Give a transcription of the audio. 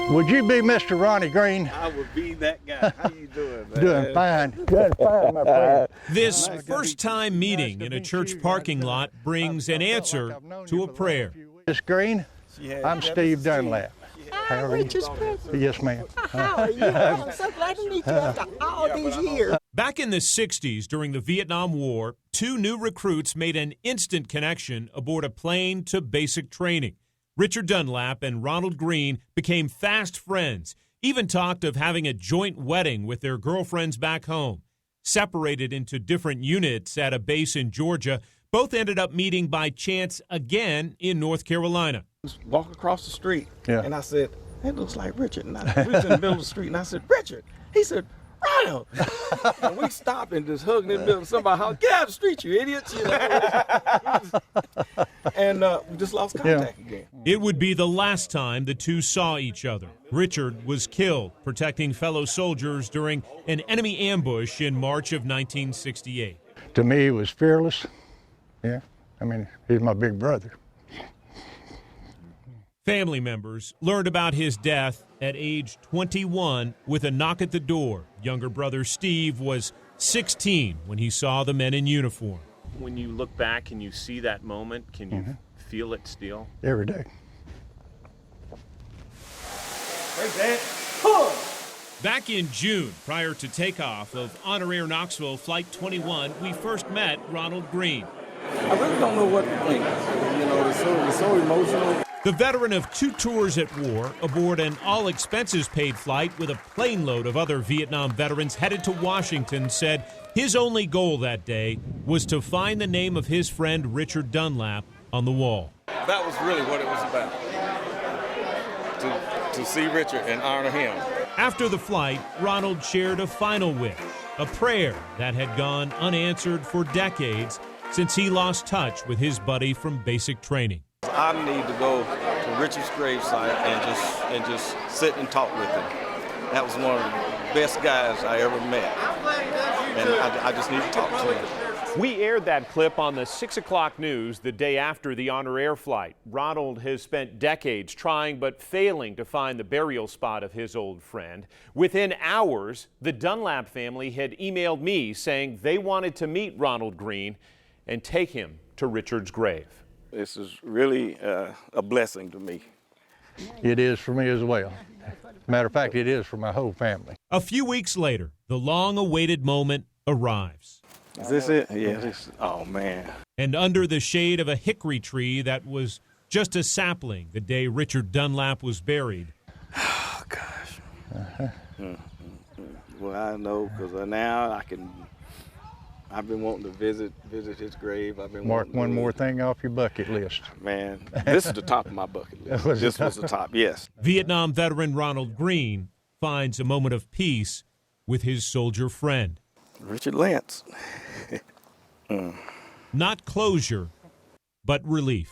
Would you be Mr. Ronnie Green? I would be that guy. How you doing, man? Doing fine. Doing fine, my friend. This first-time meeting in a church parking lot brings an answer to a prayer. Miss Green, I'm Steve Dunlap. How are you? Richard's brother. Yes, ma'am. How are you? I'm so glad to meet you after all these years. Back in the 60s, during the Vietnam War, two new recruits made an instant connection aboard a plane to basic training. Richard Dunlap and Ronald Green became fast friends, even talked of having a joint wedding with their girlfriends back home. Separated into different units at a base in Georgia, both ended up meeting by chance again in North Carolina. Walk across the street, Yeah. and I said, "That looks like Richard." And we was in the middle of the street, and I said, "Richard." He said, "Ronald." And we stopped and just hugging in the middle. Somebody hollered, "Get out of the street, you idiots!" You know? And we just lost contact again. It would be the last time the two saw each other. Richard was killed protecting fellow soldiers during an enemy ambush in March of 1968. To me, he was fearless. Yeah, I mean, he's my big brother. Family members learned about his death at age 21 with a knock at the door. Younger brother Steve was 16 when he saw the men in uniform. When you look back and you see that moment, can you feel it still? Every day. Back in June, prior to takeoff of Honor Air Knoxville Flight 21, we first met Ronald Green. I really don't know what to think. You know, it's so emotional. The veteran of 2 tours at war, aboard an all-expenses-paid flight with a plane load of other Vietnam veterans headed to Washington, said his only goal that day was to find the name of his friend Richard Dunlap on the wall. That was really what it was about, to see Richard and honor him. After the flight, Ronald shared a final wish, a prayer that had gone unanswered for decades since he lost touch with his buddy from basic training. I need to go to Richard's gravesite and just sit and talk with him. That was one of the best guys I ever met, and I just need to talk to him. We aired that clip on the 6 o'clock news the day after the Honor Air flight. Ronald has spent decades trying but failing to find the burial spot of his old friend. Within hours, the Dunlap family had emailed me saying they wanted to meet Ronald Green and take him to Richard's grave. This is really a blessing to me. It is for me as well. Matter of fact, it is for my whole family. A few weeks later, the long-awaited moment arrives. Is this it? Yeah, oh man. And under the shade of a hickory tree that was just a sapling the day Richard Dunlap was buried. Oh, gosh. Well, I know, because now I've been wanting to visit his grave. Mark one more thing off your bucket list. Man, this is the top of my bucket list. This was the top, yes. Vietnam veteran Ronald Green finds a moment of peace with his soldier friend. Richard Lance. Not closure, but relief.